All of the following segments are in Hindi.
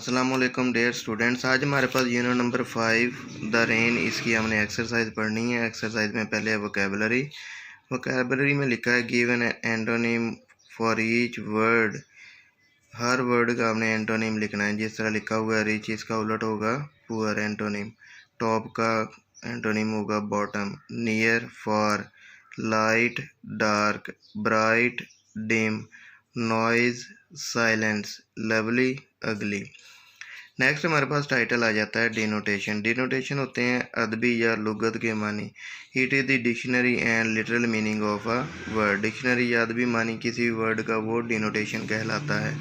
अस्सलामुअलैकुम डियर स्टूडेंट्स। आज हमारे पास यूनिट नंबर 5 द रेन, इसकी हमने एक्सरसाइज पढ़नी है। एक्सरसाइज में पहले वोकेबलरी में लिखा है give an antonym for each word. Her word का हमने एंटोनिम लिखना है। जिस तरह लिखा हुआ है रिच, इसका उलट होगा पुअर एंटोनिम। टॉप का एंटोनिम होगा bottom. Near, far, light, dark, bright, dim, noise, silence, lovely, ugly. Next हमारे पास टाइटल आ जाता है डिनोटेशन। डिनोटेशन होते हैं अदबी या लुगत के मानी। It is the dictionary and literal meaning of a word. Dictionary या अदबी मानी किसी वर्ड का वो डिनोटेशन कहलाता है।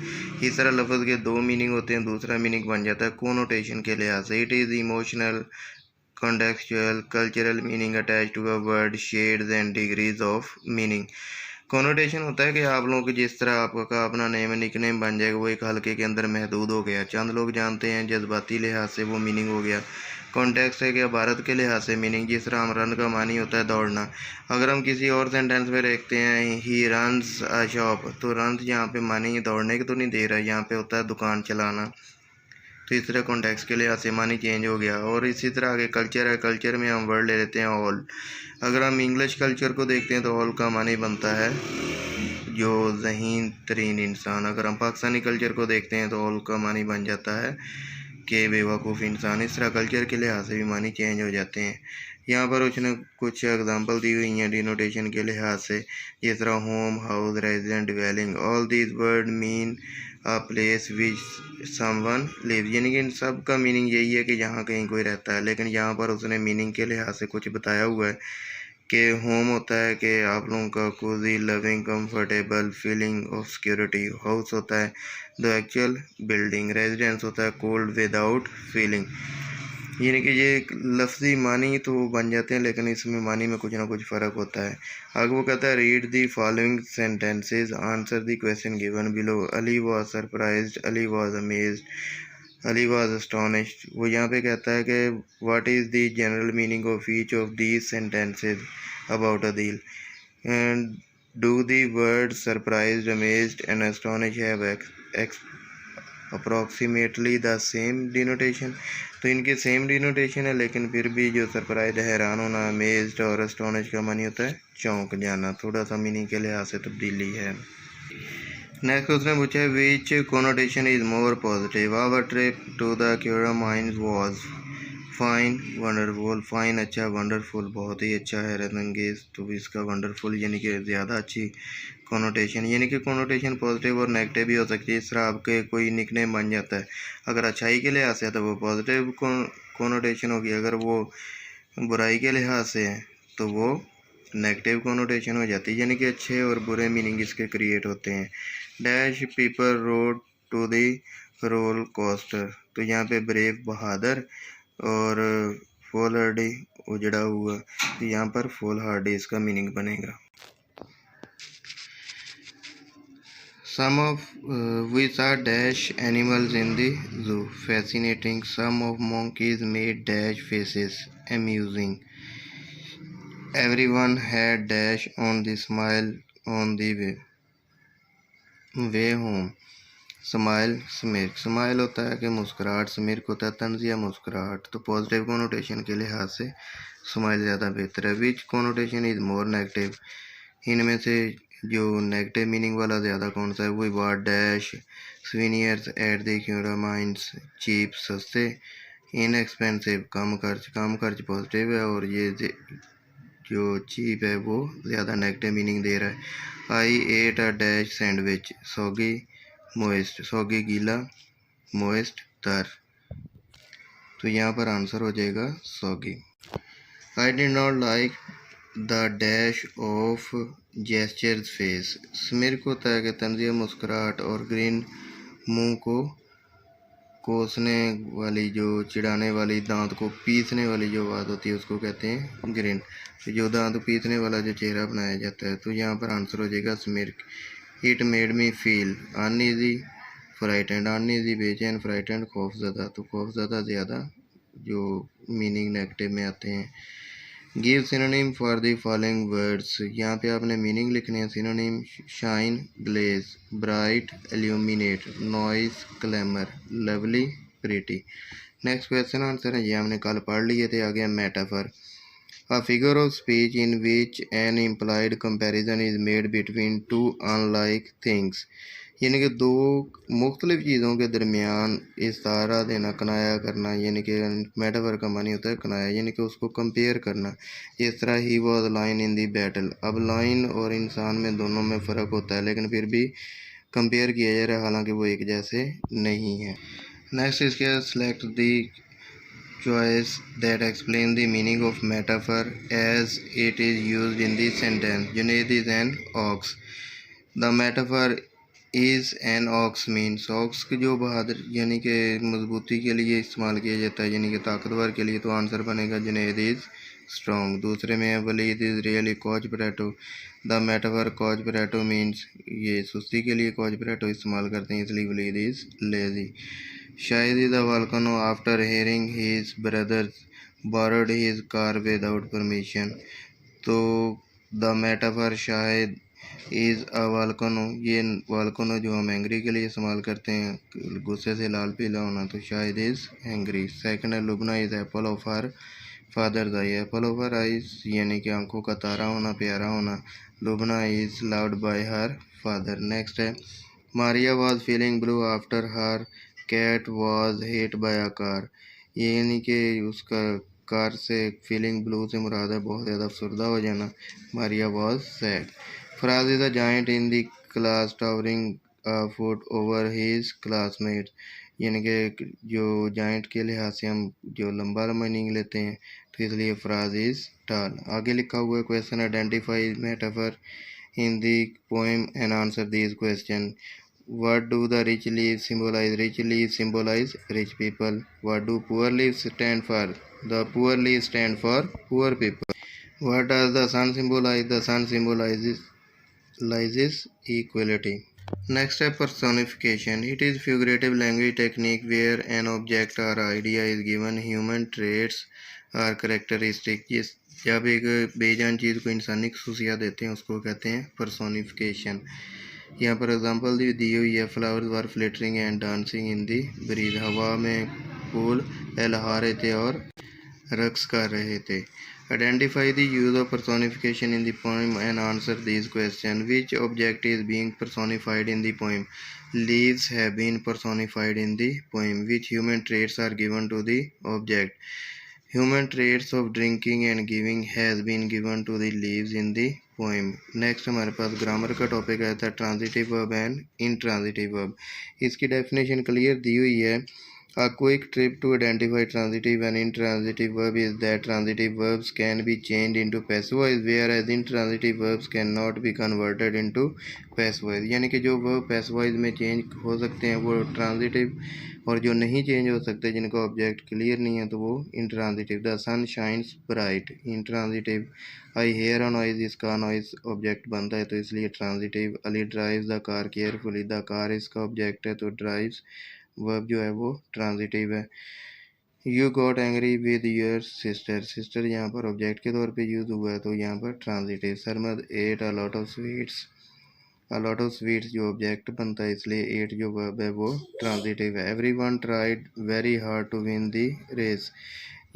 इस तरह लफ्ज़ के दो मीनिंग होते हैं, दूसरा मीनिंग बन जाता है कोनोटेशन के लिहाज से। It is emotional, contextual, cultural meaning attached to a word, shades and degrees of meaning। Connotation होता है कि आप लोगों के जिस तरह आपका अपना नेम निक नेम बन जाएगा, वो एक हल्के के अंदर महदूद हो गया। चंद लोग जानते हैं, जज्बाती लिहाज से वो मीनिंग हो गया। कॉन्टेक्स्ट है कि भारत के लिहाज से मीनिंग, जिस तरह हम रन का मानी होता है दौड़ना। अगर हम किसी और सेंटेंस में देखते हैं ही रन्स अ शॉप, तो रन्स यहाँ पे मानी दौड़ने की तो नहीं दे रहा है, यहाँ पे होता है दुकान चलाना। तो इस तरह कॉन्टेक्स्ट के लिहाज से मानी चेंज हो गया। और इसी तरह आगे कल्चर है। कल्चर में हम वर्ड ले लेते हैं ऑल। अगर हम इंग्लिश कल्चर को देखते हैं तो ऑल का मानी बनता है जो ज़हीन तरीन इंसान। अगर हम पाकिस्तानी कल्चर को देखते हैं तो ऑल का मानी बन जाता है कि बेवकूफ़ इंसान। इस तरह कल्चर के लिहाज से भी मानी चेंज हो जाते हैं। यहाँ पर उसने कुछ एग्जांपल दी हुई हैं डिनोटेशन के लिहाज से, जिस तरह home, house, resident, dwelling. All these word mean a place which someone live, यानी कि इन सब का मीनिंग यही है कि जहाँ कहीं कोई रहता है। लेकिन यहाँ पर उसने मीनिंग के लिहाज से कुछ बताया हुआ है कि होम होता है कि आप लोगों का cozy, loving, comfortable, feeling of security. House होता है द एक्चुअल बिल्डिंग। रेजिडेंस होता है कोल्ड विदाउट फीलिंग। यानी कि ये एक लफ्ज़ी मानी तो बन जाते हैं, लेकिन इसमें मानी में कुछ ना कुछ फ़र्क होता है। आगे वो कहता है read the following sentences, answer the question given below. Ali was surprised, Ali was amazed, Ali was astonished. वो यहाँ पे कहता है कि what is the general meaning of each of these sentences about Adeel, and do the word surprised, amazed and astonish have approximately the same denotation. तो इनके सेम डिनोटेशन है, लेकिन फिर भी जो सरप्राइज, हैरान होना, अमेज्ड और अस्टोनिश का मानी होता है चौंक जाना। थोड़ा सा मीनिंग के लिहाज से तब्दीली है। नेक्स्ट उसने पूछा है which connotation is more positive. Our trip to the Khewra mines was fine, wonderful. Fine अच्छा, वंडरफुल बहुत ही अच्छा, हैरत अंगेज। तो इसका वंडरफुल यानी कि ज़्यादा अच्छी कोनोटेशन। यानी कि कोनोटेशन पॉजिटिव और नेगेटिव भी हो सकती है। इस तरह आपके कोई निकनेम बन जाता है, अगर अच्छाई के लिहाज से है तो वो पॉजिटिव कोनोटेशन होगी, अगर वो बुराई के लिहाज से है तो वो नेगेटिव कोनोटेशन हो जाती है। यानी कि अच्छे और बुरे मीनिंग इसके क्रिएट होते हैं। Dash people rode to the roller coaster. तो यहाँ पे ब्रेव बहादुर और फुल हार्डी उजड़ा हुआ, तो यहाँ पर फुल हार्डी इसका मीनिंग बनेगा। Some of we saw dash animals in the zoo, fascinating. Some of monkeys made dash faces, amusing. Everyone had dash on the smile on the way home. Smile, smirk. Smile होता है कि मुस्कुराहट, स्मिर्क होता है तंजिया, मुस्कुराहट। तो पॉजिटिव कोनोटेशन के लिहाज से स्माइल ज़्यादा बेहतर है। Which connotation is more negative, इनमें से जो नेगेटिव मीनिंग वाला ज़्यादा कौन सा है। We bought dash souvenirs at the Khewra mines, cheap सस्ते, इनएक्सपेंसिव कम खर्च। कम खर्च पॉजिटिव है, और ये जो चीप है वो ज़्यादा नेगेटिव मीनिंग दे रहा है। आई एट अ डैश सैंडविच, सौगी, मोइस्ट। सौगी गीला, मोइस्ट तर। तो यहाँ पर आंसर हो जाएगा सौगी। I did not like the dash of gestures face. Smirk होता है कि तंजिया, मुस्कुराहट, और ग्रीन मुंह को कोसने वाली, जो चिढ़ाने वाली, दांत को पीसने वाली जो बात होती है उसको कहते हैं ग्रीन। तो जो दांत पीसने वाला जो चेहरा बनाया जाता है, तो यहाँ पर आंसर हो जाएगा smirk. It made me feel uneasy, frightened. Uneasy बेचैन, फ्राइटेंड खौफज़दा। तो खौफज़दा ज़्यादा जो मीनिंग नेगेटिव में आते हैं। Give synonym for the following words. यहाँ पे आपने मीनिंग लिखने हैं। Synonym shine, blaze, bright, illuminate, noise, clamour, lovely, pretty. Next question answer है, ये हमने कल पढ़ लिए थे। आगे metaphor, a figure of speech in which an implied comparison is made between two unlike things। यानी कि दो मुख्तलिफ चीज़ों के दरमियान इस्तारा देना, कनाया करना, यानी कि मेटाफर का मानी होता है कनाया, यानी कि उसको कंपेयर करना। इस तरह he was line in the battle. अब लाइन और इंसान में दोनों में फ़र्क होता है, लेकिन फिर भी कंपेयर किया जा रहा है, हालांकि वो एक जैसे नहीं है। नेक्स्ट इसके select the choice that explain the meaning of metaphor as it is used in the sentence. Junaid is an ox. The metaphor is an ox means ox की जो बहादुर यानी कि मजबूती के लिए इस्तेमाल किया जाता है, यानी कि ताकतवर के लिए, तो आंसर बनेगा जुनैद इज स्ट्रॉन्ग। दूसरे में है Waleed is really couch potato. The metaphor couch potato means ये सुस्ती के लिए कॉच पोटैटो इस्तेमाल करते हैं, इसलिए Waleed is lazy. Shahid is a volcano after hearing his brothers borrowed his car without permission। तो the metaphor Shahid is a volcano, ये volcano जो हम एंग्री के लिए इस्तेमाल करते हैं, गुस्से से लाल पीला होना, तो शाहिद इज़ एंग्री। सेकंड है Lubna is apple of her father's eye. Apple of her eyes यानी कि आंखों का तारा होना, प्यारा होना। Lubna is loved by her father. Next है Maria was feeling blue after her cat was hit by a car. ये यानी कि उसका कार से फीलिंग ब्लू से मुराद है बहुत ज़्यादा अफसरदा हो जाना। Maria was sad. Faraz is a giant in the class towering a foot over his classmate. यानी कि जो जाइंट के लिहाज से हम जो लंबा मीनिंग लेते हैं, तो इसलिए फराज इज़ टाल। आगे लिखा हुआ है question identify metaphor in the poem and answer these questions. What do the rich leaves symbolize? Rich leaves symbolize rich people. What do poor leaves stand for? The poor leaves stand for poor people. What does the sun symbolize? The sun symbolizes equality. Next step, personification. It is figurative language technique where an object or idea is given human traits or characteristic। जब एक बेजान चीज़ को इंसानी खसूसियात देते हैं उसको कहते हैं पर्सोनिफिकेशन। यहाँ पर एग्जांपल दी हुई है, flowers were flittering and dancing in the breeze. हवा में फूल लहरा रहे थे और रक्स कर रहे थे। Identify the use of personification in the poem and answer these questions. Which object is being personified in the poem? Leaves have been personified in the poem. Which human traits are given to the object? Human traits of drinking and giving has been given to the leaves in the poem. Next हमारे पास ग्रामर का टॉपिक आता है transitive verb and intransitive verb. इसकी डेफिनेशन क्लियर दी हुई है। A quick trip to identify transitive and intransitive verb is that transitive verbs can be changed into passive voice, whereas intransitive verbs cannot be converted into passive voice। यानी कि जो वर्ब passive voice में चेंज हो सकते हैं वो ट्रांजिटिव, और जो नहीं चेंज हो सकते, जिनका ऑब्जेक्ट क्लियर नहीं है, तो वो intransitive. The sun shines bright, intransitive. I hear a noise, इसका नॉइज ऑब्जेक्ट बनता है, तो इसलिए transitive. Ali drives the car carefully, the car इसका ऑब्जेक्ट है, तो ड्राइव्स वर्ब जो है वो ट्रांजिटिव है। You got angry with your sister, sister यहाँ पर ऑब्जेक्ट के तौर पे यूज़ हुआ है, तो यहाँ पर transitive. Sarmad at a lot of sweets, a lot of sweets जो ऑब्जेक्ट बनता है, इसलिए एट जो वर्ब है वो ट्रांजिटिव है। Every one tried very hard to win the race,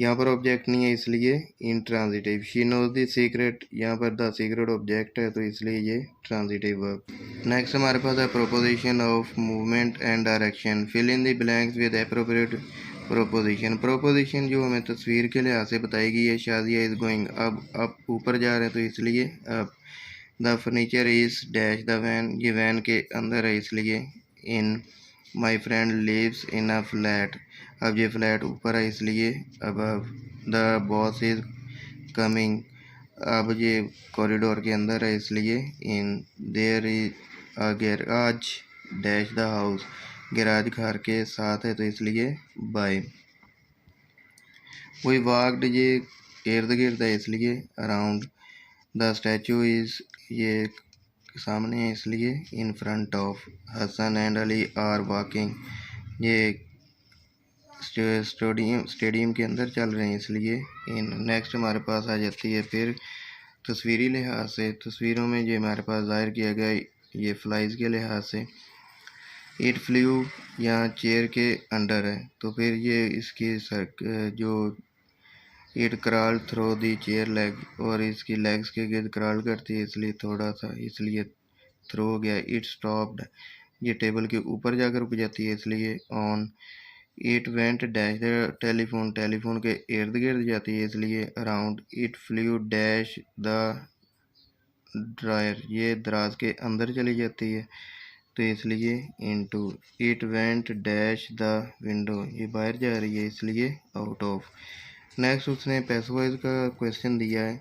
यहाँ पर ऑब्जेक्ट नहीं है, इसलिए intransitive. She knows the secret, यहाँ पर द सीक्रेट ऑब्जेक्ट है, तो इसलिए ये ट्रांजिटिव वर्ब। नेक्स्ट हमारे पास है proposition of movement and direction. Fill in the blanks with appropriate proposition. Proposition जो हमें तस्वीर के लिहाज से बताई गई है, शादिया इज गोइंग, अब ऊपर जा रहे हैं, तो इसलिए अब। The furniture is dash the van, ये वैन के अंदर है, इसलिए in. My friend lives in a flat, अब ये फ्लैट ऊपर है, इसलिए अब। द बॉस इज कमिंग, अब ये कॉरिडोर के अंदर है, इसलिए in. There is a garage dash the house, garage घर के साथ है, तो इसलिए बाय। वी वॉक्ड, ये इर्द गिर्द है, इसलिए अराउंड। द स्टैचू इज, ये सामने है, इसलिए in front of. Hasan and Ali are walking, ये स्टेडियम के अंदर चल रहे हैं इसलिए इन। नेक्स्ट हमारे पास आ जाती है फिर तस्वीरी लिहाज से। तस्वीरों में ये हमारे पास ज़ाहिर किया गया ये फ्लाइज़ के लिहाज से। इट फ्लू यहाँ चेयर के अंडर है, तो फिर ये इसकी जो it crawl through the chair leg, और इसकी लेग्स के गिर्द क्रॉल करती है इसलिए थोड़ा सा इसलिए थ्रो हो गया। इट स्टॉप्ड, ये टेबल के ऊपर जाकर रुक जाती है इसलिए on. It went dash telephone, telephone के इर्द गिर्द जाती है इसलिए around. It flew dash the drawer, ये दराज के अंदर चली जाती है तो इसलिए into. It went dash the window, ये बाहर जा रही है इसलिए आउट ऑफ। नेक्स्ट उसने पैसिव वॉइस का क्वेश्चन दिया है।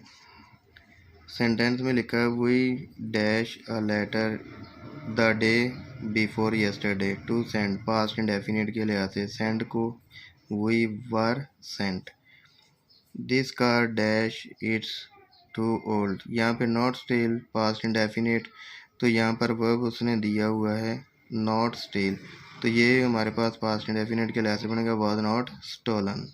सेंटेंस में लिखा है we dash a letter the day before yesterday to send, past indefinite के लिहाज से सेंड को we were sent. This car dash it's too old, यहाँ पे नॉट स्टिल पास्ट इंडेफिनिट, तो यहाँ पर वर्ब उसने दिया हुआ है नॉट स्टिल, तो ये हमारे पास पास्ट इंडेफिनिट के लिहाज से बनेगा वाज नॉट स्टोलन।